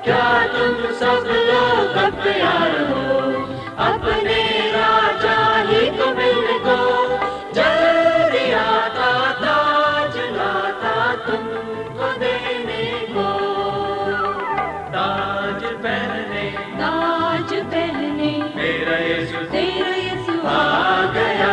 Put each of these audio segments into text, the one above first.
क्या तुम सब लोग अब तैयार हो अपने राजा ही को मिलने को? जल्दी आता ताज लाता तुमको देने को। ताज पहने मेरा यीशु आ गया।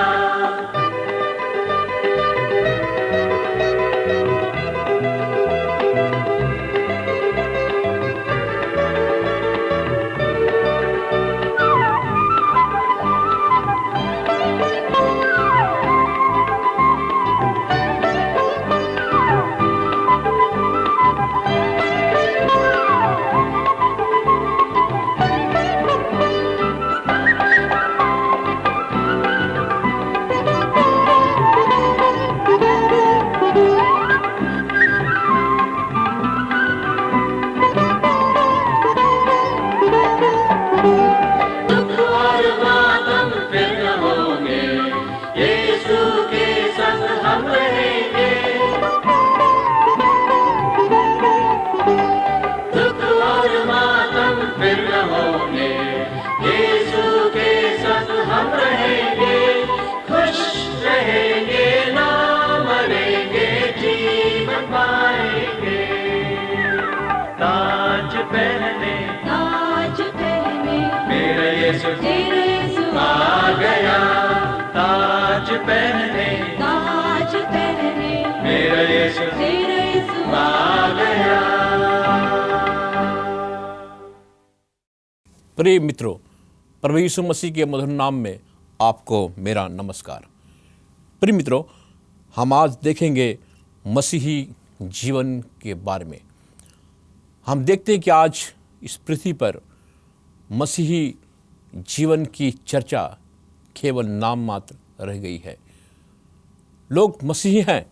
यीशु आ गया। ताज पहने मेरा यीशु आ गया। प्रिय मित्रों, प्रभु यीशु मसीह के मधुर नाम में आपको मेरा नमस्कार। प्रिय मित्रों, हम आज देखेंगे मसीही जीवन के बारे में। हम देखते हैं कि आज इस पृथ्वी पर मसीही जीवन की चर्चा केवल नाम मात्र रह गई है। लोग मसीही हैं,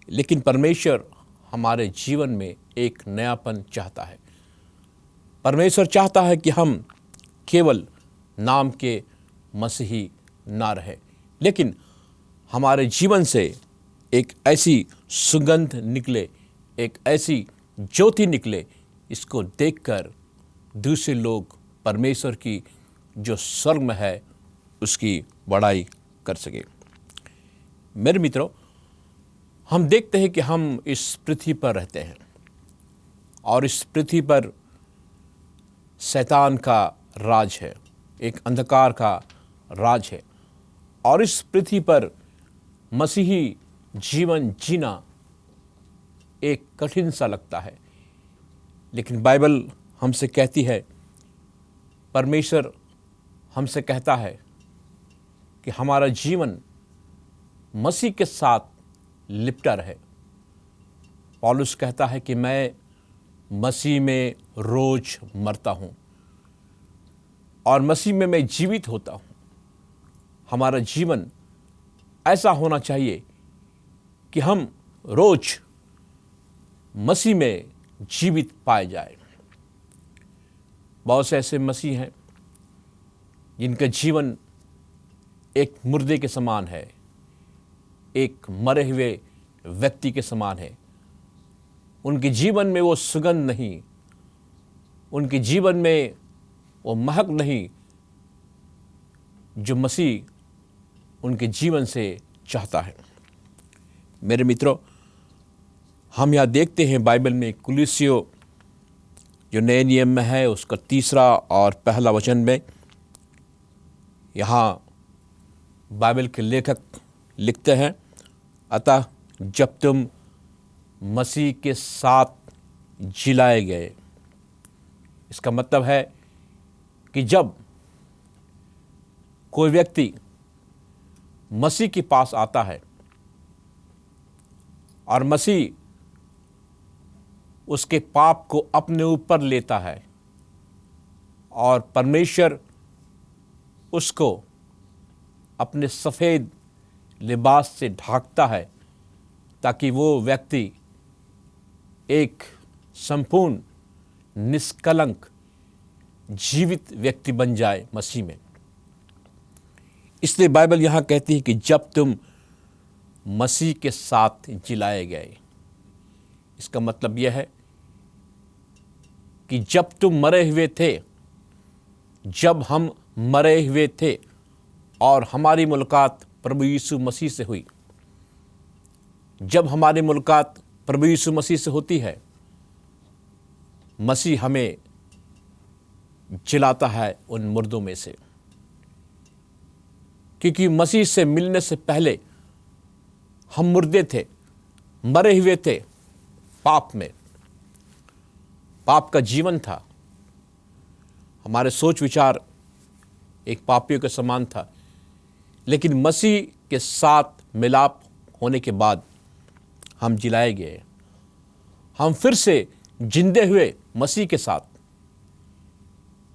लेकिन परमेश्वर हमारे जीवन में एक नयापन चाहता है। परमेश्वर चाहता है कि हम केवल नाम के मसीही ना रहें, लेकिन हमारे जीवन से एक ऐसी सुगंध निकले, एक ऐसी ज्योति निकले, इसको देखकर दूसरे लोग परमेश्वर की जो स्वर्ग में है उसकी बड़ाई कर सके। मेरे मित्रों, हम देखते हैं कि हम इस पृथ्वी पर रहते हैं और इस पृथ्वी पर शैतान का राज है, एक अंधकार का राज है और इस पृथ्वी पर मसीही जीवन जीना एक कठिन सा लगता है। लेकिन बाइबल हमसे कहती है, परमेश्वर हमसे कहता है कि हमारा जीवन मसीह के साथ लिपटा रहे। पौलुस कहता है कि मैं मसीह में रोज मरता हूँ और मसीह में मैं जीवित होता हूँ। हमारा जीवन ऐसा होना चाहिए कि हम रोज मसीह में जीवित पाए जाए। बहुत से ऐसे मसीह हैं जिनका जीवन एक मुर्दे के समान है, एक मरे हुए व्यक्ति के समान है। उनके जीवन में वो सुगंध नहीं, उनके जीवन में वो महक नहीं जो मसीह उनके जीवन से चाहता है। मेरे मित्रों, हम यहाँ देखते हैं बाइबल में कुलिस्सियों जो नए नियम में है उसका 3 और पहला वचन में, यहाँ बाइबल के लेखक लिखते हैं, अतः जब तुम मसीह के साथ जिलाए गए। इसका मतलब है कि जब कोई व्यक्ति मसीह के पास आता है और मसीह उसके पाप को अपने ऊपर लेता है और परमेश्वर उसको अपने सफ़ेद लिबास से ढांकता है ताकि वो व्यक्ति एक संपूर्ण निष्कलंक जीवित व्यक्ति बन जाए मसीह में। इसलिए बाइबल यहाँ कहती है कि जब तुम मसीह के साथ जिलाए गए। इसका मतलब यह है कि जब तुम मरे हुए थे, जब हम मरे हुए थे और हमारी मुलाकात प्रभु यीशु मसीह से हुई, जब हमारी मुलाकात प्रभु यीशु मसीह से होती है, मसीह हमें जिलाता है उन मुर्दों में से। क्योंकि मसीह से मिलने से पहले हम मुर्दे थे, मरे हुए थे पाप में। पाप का जीवन था, हमारे सोच विचार एक पापियों के समान था। लेकिन मसीह के साथ मिलाप होने के बाद हम जिलाए गए, हम फिर से जिंदे हुए मसीह के साथ।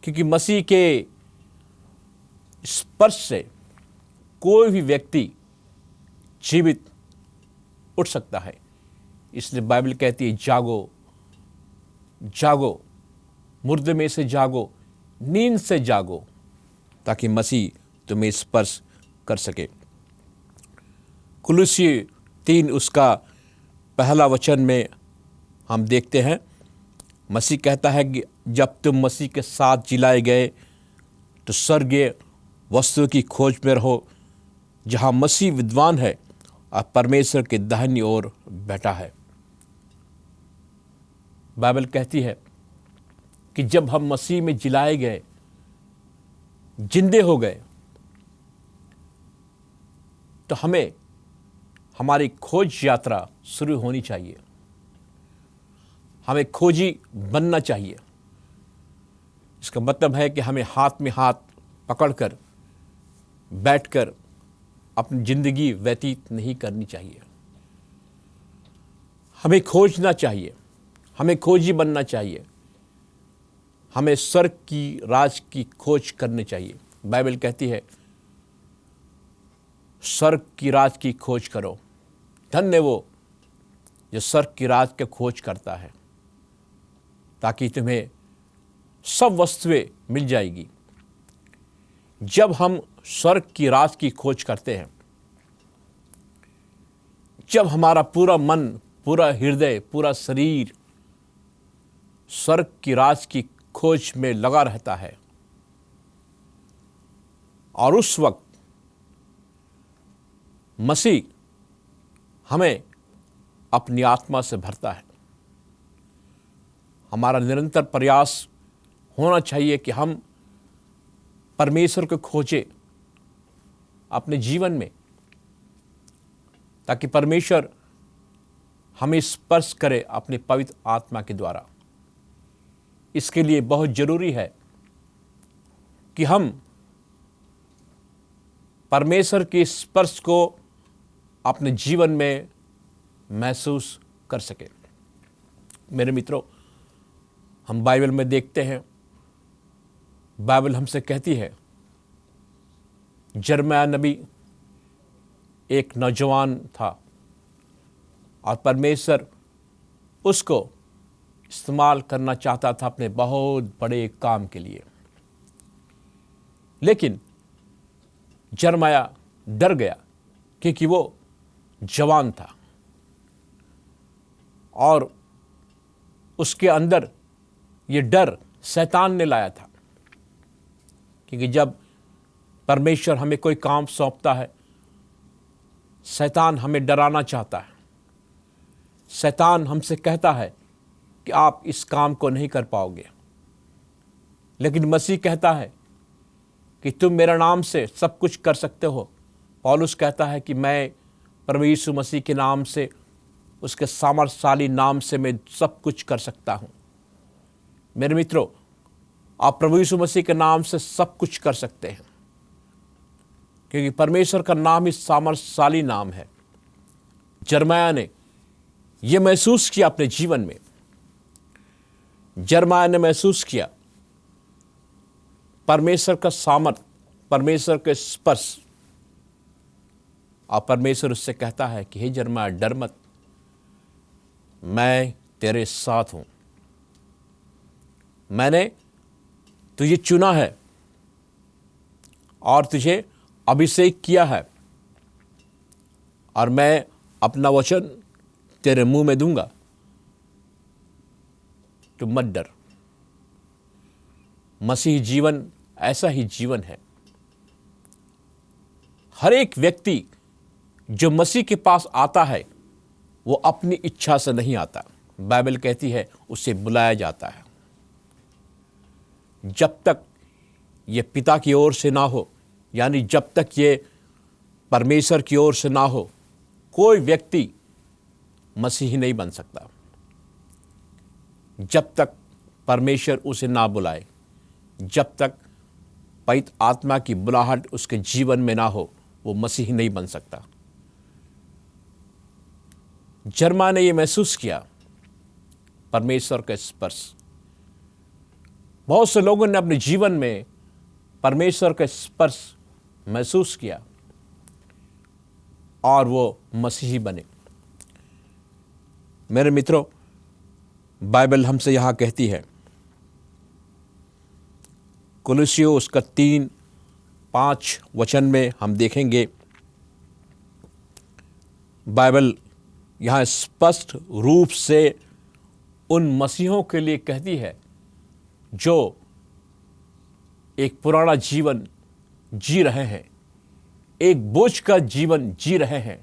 क्योंकि मसीह के स्पर्श से कोई भी व्यक्ति जीवित उठ सकता है। इसलिए बाइबल कहती है, जागो जागो, मुर्दे में से जागो, नींद से जागो, ताकि मसीह तुम्हें स्पर्श कर सके। कुलुस्सी 3 उसका पहला वचन में हम देखते हैं, मसीह कहता है कि जब तुम मसीह के साथ जिलाए गए तो स्वर्गीय वस्तुओं की खोज में रहो, जहाँ मसीह विद्वान है और परमेश्वर के दाहिनी ओर बैठा है। बाइबल कहती है कि जब हम मसीह में जिलाए गए, जिंदे हो गए, तो हमें हमारी खोज यात्रा शुरू होनी चाहिए। हमें खोजी बनना चाहिए। इसका मतलब है कि हमें हाथ में हाथ पकड़कर बैठकर अपनी जिंदगी व्यतीत नहीं करनी चाहिए। हमें खोजना चाहिए, हमें खोजी बनना चाहिए, हमें स्वर्ग की राज की खोज करनी चाहिए। बाइबल कहती है, स्वर्ग की राज की खोज करो। धन्य वो जो स्वर्ग की राज की खोज करता है, ताकि तुम्हें सब वस्तुएं मिल जाएगी। जब हम स्वर्ग की राज की खोज करते हैं, जब हमारा पूरा मन, पूरा हृदय, पूरा शरीर स्वर्ग की राज की खोज में लगा रहता है, और उस वक्त मसीह हमें अपनी आत्मा से भरता है। हमारा निरंतर प्रयास होना चाहिए कि हम परमेश्वर को खोजें अपने जीवन में, ताकि परमेश्वर हमें स्पर्श करे अपने पवित्र आत्मा के द्वारा। इसके लिए बहुत जरूरी है कि हम परमेश्वर के स्पर्श को अपने जीवन में महसूस कर सके। मेरे मित्रों, हम बाइबल में देखते हैं, बाइबल हमसे कहती है, यिर्मयाह नबी एक नौजवान था और परमेश्वर उसको इस्तेमाल करना चाहता था अपने बहुत बड़े काम के लिए। लेकिन यिर्मयाह डर गया, क्योंकि वो जवान था और उसके अंदर ये डर शैतान ने लाया था। क्योंकि जब परमेश्वर हमें कोई काम सौंपता है, शैतान हमें डराना चाहता है। शैतान हमसे कहता है कि आप इस काम को नहीं कर पाओगे। लेकिन मसीह कहता है कि तुम मेरे नाम से सब कुछ कर सकते हो। पौलुस कहता है कि मैं प्रभु यीशु मसीह के नाम से, उसके सामर्थशाली नाम से मैं सब कुछ कर सकता हूँ। मेरे मित्रों, आप प्रभु यीशु मसीह के नाम से सब कुछ कर सकते हैं, क्योंकि परमेश्वर का नाम ही सामर्थशाली नाम है। यिर्मयाह ने यह महसूस किया अपने जीवन में। यिर्मयाह ने महसूस किया परमेश्वर का सामर्थ, परमेश्वर के स्पर्श। और परमेश्वर उससे कहता है कि हे यिर्मयाह, डर मत, मैं तेरे साथ हूं। मैंने तुझे चुना है और तुझे अभिषेक किया है, और मैं अपना वचन तेरे मुंह में दूंगा। तू मत डर, मसीही जीवन ऐसा ही जीवन है। हर एक व्यक्ति जो मसीह के पास आता है वो अपनी इच्छा से नहीं आता। बाइबल कहती है उसे बुलाया जाता है। जब तक ये पिता की ओर से ना हो, यानी जब तक ये परमेश्वर की ओर से ना हो, कोई व्यक्ति मसीही नहीं बन सकता। जब तक परमेश्वर उसे ना बुलाए, जब तक पवित्र आत्मा की बुलाहट उसके जीवन में ना हो, वो मसीही नहीं बन सकता। जर्मा ने यह महसूस किया, परमेश्वर का स्पर्श। बहुत से लोगों ने अपने जीवन में परमेश्वर का स्पर्श महसूस किया और वो मसीही बने। मेरे मित्रों, बाइबल हमसे यहां कहती है, कुलुस्सियों उसका 3-5 वचन में हम देखेंगे, बाइबल यहाँ स्पष्ट रूप से उन मसीहों के लिए कहती है जो एक पुराना जीवन जी रहे हैं, एक बोझ का जीवन जी रहे हैं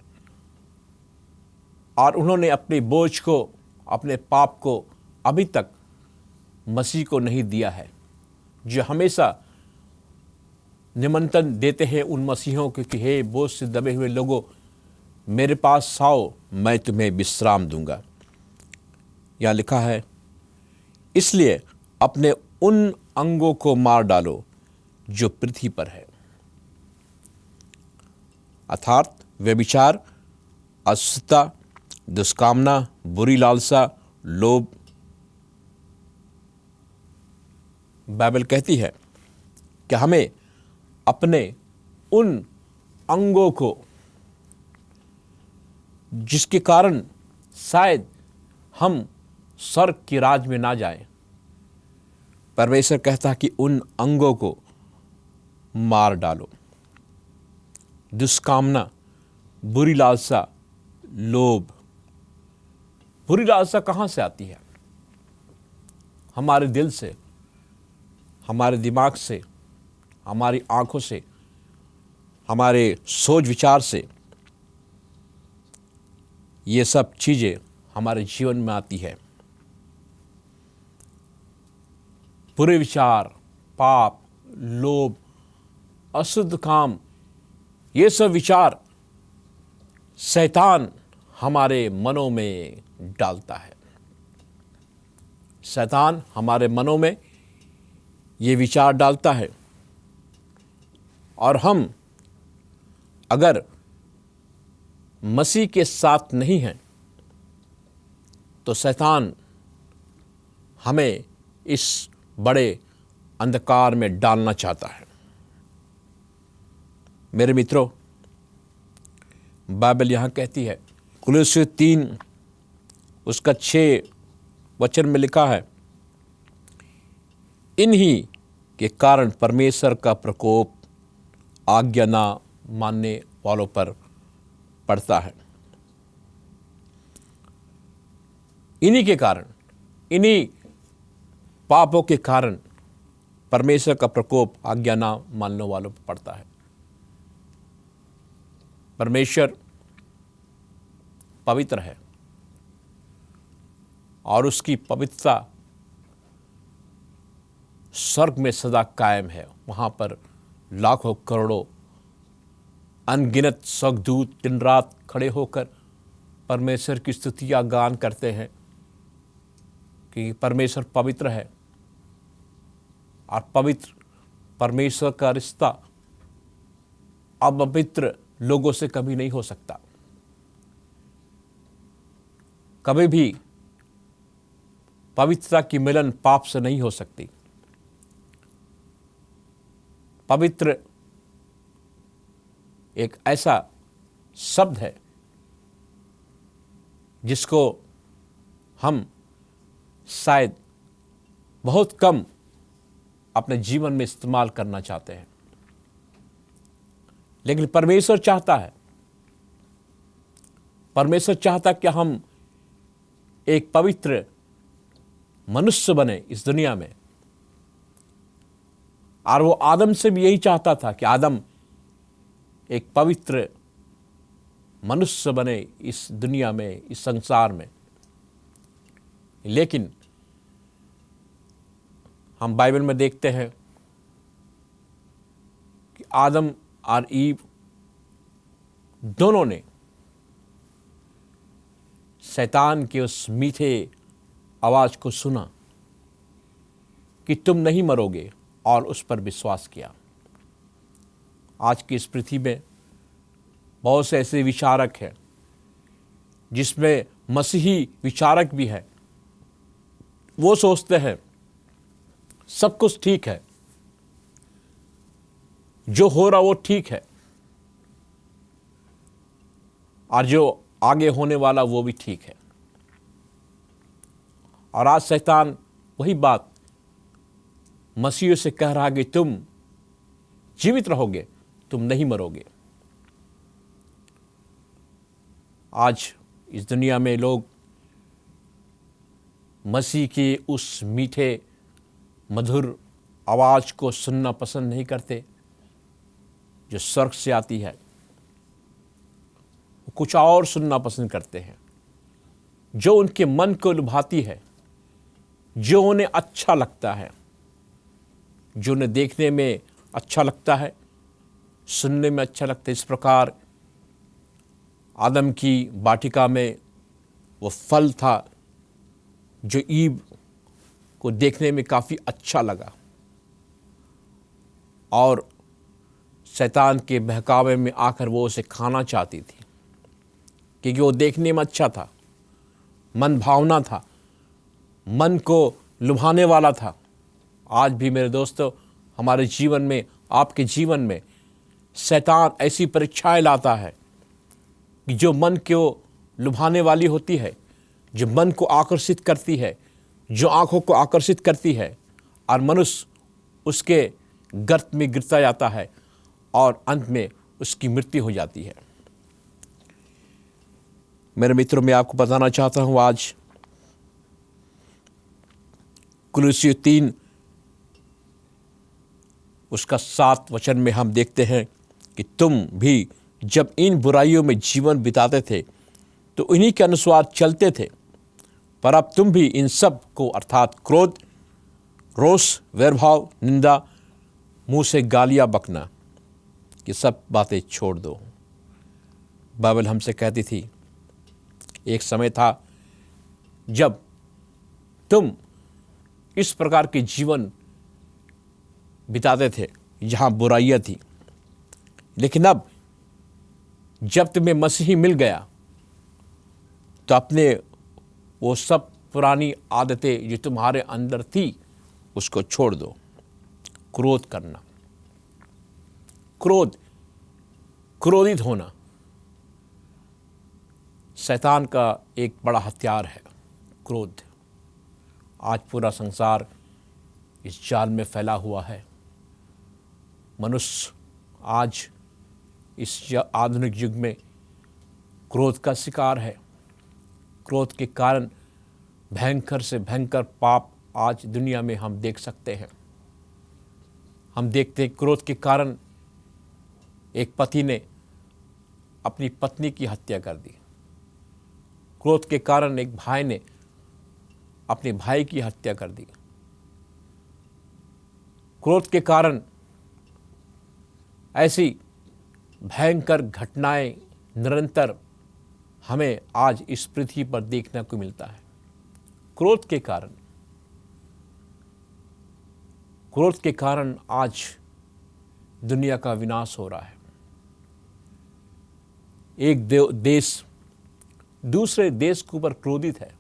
और उन्होंने अपने बोझ को, अपने पाप को अभी तक मसीह को नहीं दिया है, जो हमेशा निमंत्रण देते हैं उन मसीहों को कि हे बोझ से दबे हुए लोगों, मेरे पास आओ, मैं तुम्हें विश्राम दूंगा। यहाँ लिखा है, इसलिए अपने उन अंगों को मार डालो जो पृथ्वी पर है, अर्थात व्यभिचार, अशुद्धता, दुष्कामना, बुरी लालसा, लोभ। बाइबल कहती है कि हमें अपने उन अंगों को, जिसके कारण शायद हम स्वर्ग के राज में ना जाएं, परमेश्वर कहता है कि उन अंगों को मार डालो। दुष्कामना, बुरी लालसा, लोभ। बुरी लालसा कहाँ से आती है? हमारे दिल से, हमारे दिमाग से, हमारी आंखों से, हमारे सोच विचार से ये सब चीज़ें हमारे जीवन में आती है। बुरे विचार, पाप, लोभ, अशुद्ध काम, ये सब विचार शैतान हमारे मनों में डालता है। शैतान हमारे मनों में ये विचार डालता है और हम अगर मसीह के साथ नहीं हैं तो शैतान हमें इस बड़े अंधकार में डालना चाहता है। मेरे मित्रों, बाइबल यहाँ कहती है, कुलुस्सियों 3 उसका 6 वचन में लिखा है, इन्हीं के कारण परमेश्वर का प्रकोप आज्ञा ना मानने वालों पर पड़ता है। इन्हीं के कारण, इन्हीं पापों के कारण परमेश्वर का प्रकोप आज्ञा ना मानने वालों पर पड़ता है। परमेश्वर पवित्र है और उसकी पवित्रता स्वर्ग में सदा कायम है। वहाँ पर लाखों करोड़ों अनगिनत स्वर्गदूत दिन रात खड़े होकर परमेश्वर की स्तुतियाँ गान करते हैं कि परमेश्वर पवित्र है और पवित्र परमेश्वर का रिश्ता अपवित्र लोगों से कभी नहीं हो सकता। कभी भी पवित्रता की मिलन पाप से नहीं हो सकती। पवित्र एक ऐसा शब्द है जिसको हम शायद बहुत कम अपने जीवन में इस्तेमाल करना चाहते हैं, लेकिन परमेश्वर चाहता है, परमेश्वर चाहता कि हम एक पवित्र मनुष्य बने इस दुनिया में, और वो आदम से भी यही चाहता था कि आदम एक पवित्र मनुष्य बने इस दुनिया में, इस संसार में। लेकिन हम बाइबल में देखते हैं कि आदम और ईव दोनों ने शैतान के उस मीठे आवाज को सुना कि तुम नहीं मरोगे, और उस पर विश्वास किया। आज की इस पृथ्वी में बहुत से ऐसे विचारक हैं, जिसमें मसीही विचारक भी है। वो सोचते हैं सब कुछ ठीक है, जो हो रहा वो ठीक है, और जो आगे होने वाला वो भी ठीक है। और आज शैतान वही बात मसीह से कह रहा है कि तुम जीवित रहोगे, तुम नहीं मरोगे। आज इस दुनिया में लोग मसीह की उस मीठे मधुर आवाज को सुनना पसंद नहीं करते जो स्वर्ग से आती है। वो कुछ और सुनना पसंद करते हैं, जो उनके मन को लुभाती है, जो उन्हें अच्छा लगता है, जो उन्हें देखने में अच्छा लगता है, सुनने में अच्छा लगता है। इस प्रकार आदम की वाटिका में वो फल था जो ईव को देखने में काफ़ी अच्छा लगा, और शैतान के बहकावे में आकर वो उसे खाना चाहती थी, क्योंकि वो देखने में अच्छा था, मन भावना था, मन को लुभाने वाला था। आज भी मेरे दोस्तों, हमारे जीवन में, आपके जीवन में शैतान ऐसी परीक्षाएं लाता है कि जो मन को लुभाने वाली होती है, जो मन को आकर्षित करती है, जो आंखों को आकर्षित करती है, और मनुष्य उसके गर्त में गिरता जाता है और अंत में उसकी मृत्यु हो जाती है। मेरे मित्रों, मैं आपको बताना चाहता हूँ आज कुलुस्सी 3 उसका 7 वचन में हम देखते हैं कि तुम भी जब इन बुराइयों में जीवन बिताते थे तो इन्हीं के अनुसार चलते थे, पर अब तुम भी इन सब को अर्थात क्रोध, रोष, वैरभाव, निंदा, मुंह से गालियां बकना, ये सब बातें छोड़ दो। बाइबल हमसे कहती थी एक समय था जब तुम इस प्रकार के जीवन बिताते थे जहां बुराइयां थी, लेकिन अब जब तुम्हें मसीही मिल गया तो अपने वो सब पुरानी आदतें जो तुम्हारे अंदर थी उसको छोड़ दो। क्रोध करना, क्रोधित होना शैतान का एक बड़ा हथियार है। क्रोध, आज पूरा संसार इस जाल में फैला हुआ है। मनुष्य आज इस आधुनिक युग में क्रोध का शिकार है। क्रोध के कारण भयंकर से भयंकर पाप आज दुनिया में हम देख सकते हैं। हम देखते हैं क्रोध के कारण एक पति ने अपनी पत्नी की हत्या कर दी। क्रोध के कारण एक भाई ने अपने भाई की हत्या कर दी। क्रोध के कारण ऐसी भयंकर घटनाएं निरंतर हमें आज इस पृथ्वी पर देखने को मिलता है। क्रोध के कारण आज दुनिया का विनाश हो रहा है। एक देश दूसरे देश के ऊपर क्रोधित है,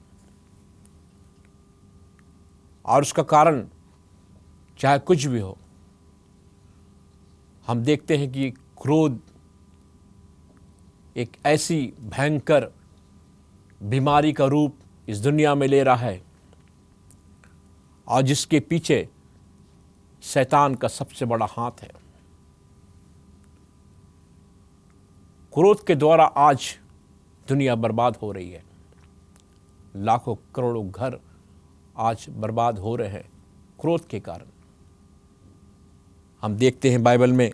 और उसका कारण चाहे कुछ भी हो, हम देखते हैं कि क्रोध एक ऐसी भयंकर बीमारी का रूप इस दुनिया में ले रहा है, और जिसके पीछे शैतान का सबसे बड़ा हाथ है। क्रोध के द्वारा आज दुनिया बर्बाद हो रही है। लाखों करोड़ों घर आज बर्बाद हो रहे हैं क्रोध के कारण। हम देखते हैं बाइबल में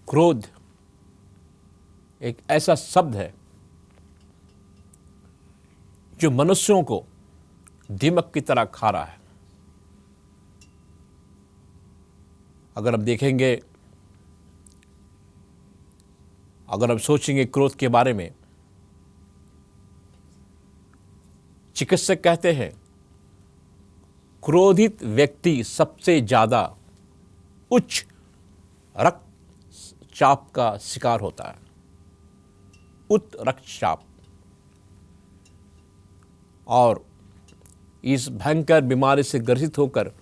क्रोध एक ऐसा शब्द है जो मनुष्यों को दीमक की तरह खा रहा है। अगर हम देखेंगे, अगर हम सोचेंगे क्रोध के बारे में, चिकित्सक कहते हैं क्रोधित व्यक्ति सबसे ज्यादा उच्च रक्तचाप का शिकार होता है। उच्च रक्तचाप, और इस भयंकर बीमारी से ग्रसित होकर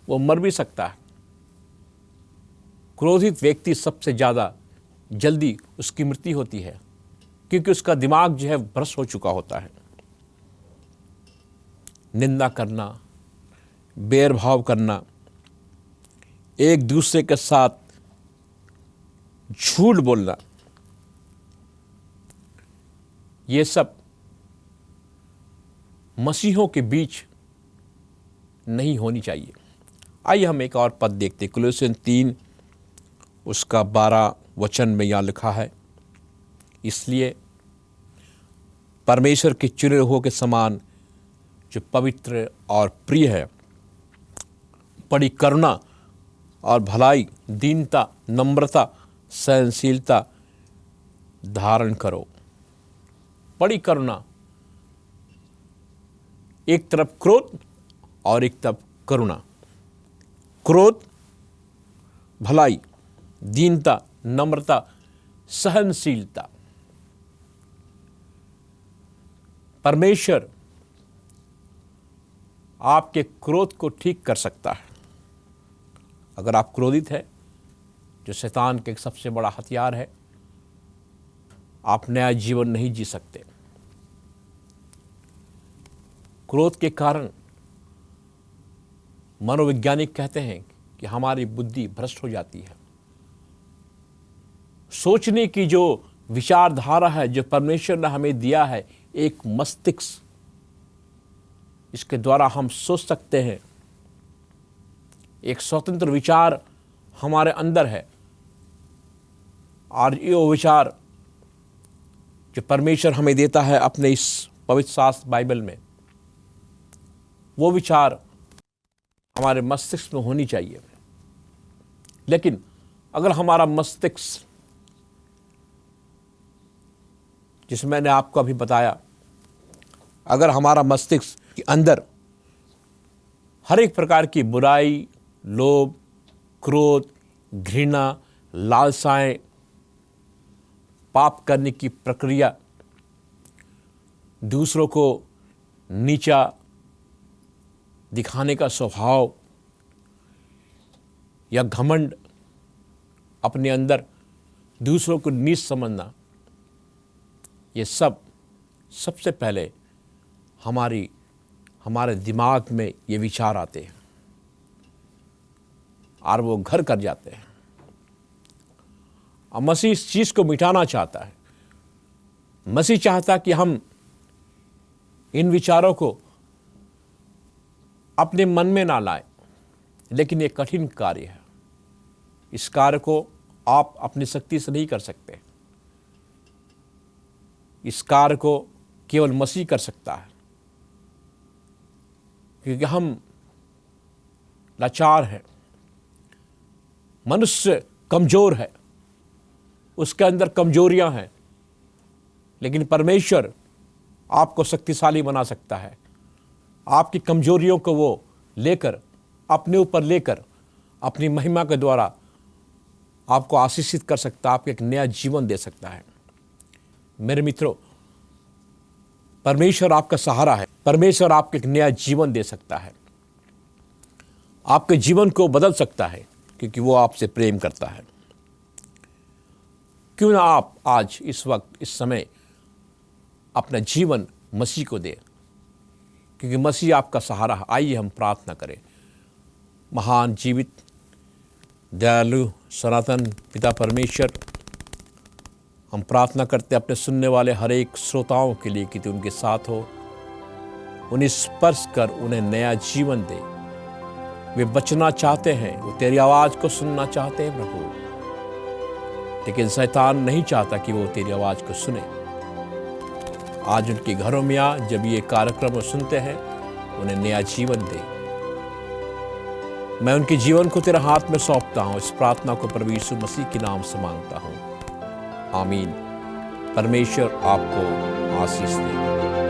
वो मर भी सकता है। क्रोधित व्यक्ति सबसे ज़्यादा जल्दी उसकी मृत्यु होती है क्योंकि उसका दिमाग जो है भ्रष्ट हो चुका होता है। निंदा करना, बैरभाव करना, एक दूसरे के साथ झूठ बोलना, ये सब मसीहों के बीच नहीं होनी चाहिए। आइए हम एक और पद देखते हैं। कुलोसियन 3 उसका 12 वचन में यहाँ लिखा है, इसलिए परमेश्वर के चुने हुओं के समान जो पवित्र और प्रिय है, बड़ी करुणा और भलाई, दीनता, नम्रता, सहनशीलता धारण करो। बड़ी करुणा, एक तरफ क्रोध और एक तरफ करुणा। क्रोध भलाई, दीनता, नम्रता, सहनशीलता। परमेश्वर आपके क्रोध को ठीक कर सकता है। अगर आप क्रोधित हैं, जो शैतान के सबसे बड़ा हथियार है, आप नया जीवन नहीं जी सकते। क्रोध के कारण मनोवैज्ञानिक कहते हैं कि हमारी बुद्धि भ्रष्ट हो जाती है। सोचने की जो विचारधारा है, जो परमेश्वर ने हमें दिया है, एक मस्तिष्क, इसके द्वारा हम सोच सकते हैं। एक स्वतंत्र विचार हमारे अंदर है, और ये विचार जो परमेश्वर हमें देता है अपने इस पवित्र शास्त्र बाइबल में, वो विचार हमारे मस्तिष्क में होनी चाहिए। लेकिन अगर हमारा मस्तिष्क, जिसे मैंने आपको अभी बताया, अगर हमारा मस्तिष्क के अंदर हर एक प्रकार की बुराई, लोभ, क्रोध, घृणा, लालसाएं, पाप करने की प्रक्रिया, दूसरों को नीचा दिखाने का स्वभाव या घमंड, अपने अंदर दूसरों को नीच समझना, ये सब सबसे पहले हमारे दिमाग में ये विचार आते हैं और वो घर कर जाते हैं। और मसीह इस चीज़ को मिटाना चाहता है। मसीह चाहता कि हम इन विचारों को अपने मन में ना लाएं, लेकिन ये कठिन कार्य है। इस कार्य को आप अपनी शक्ति से नहीं कर सकते। इस कार्य को केवल मसीह कर सकता है, क्योंकि हम लाचार हैं। मनुष्य कमजोर है, उसके अंदर कमजोरियां हैं, लेकिन परमेश्वर आपको शक्तिशाली बना सकता है। आपकी कमजोरियों को वो लेकर, अपने ऊपर लेकर, अपनी महिमा के द्वारा आपको आशीषित कर सकता है, आपको एक नया जीवन दे सकता है। मेरे मित्रों, परमेश्वर आपका सहारा है। परमेश्वर आपको एक नया जीवन दे सकता है, आपके जीवन को बदल सकता है, क्योंकि वो आपसे प्रेम करता है। क्यों ना आप आज इस वक्त, इस समय अपना जीवन मसीह को दें, क्योंकि मसीह आपका सहारा है। आइए हम प्रार्थना करें। महान, जीवित, दयालु, सनातन पिता परमेश्वर, हम प्रार्थना करते हैं अपने सुनने वाले हर एक श्रोताओं के लिए कि तू उनके साथ हो, उन्हें स्पर्श कर उन्हें नया जीवन दे। वे बचना चाहते हैं, वो तेरी आवाज़ को सुनना चाहते हैं प्रभु, लेकिन शैतान नहीं चाहता कि वो तेरी आवाज़ को सुने। आज उनके घरों में आ, जब ये कार्यक्रम वो सुनते हैं, उन्हें नया जीवन दे। मैं उनके जीवन को तेरे हाथ में सौंपता हूँ। इस प्रार्थना को प्रभु यीशु मसीह के नाम से मांगता हूँ, आमीन। परमेश्वर आपको आशीष दे।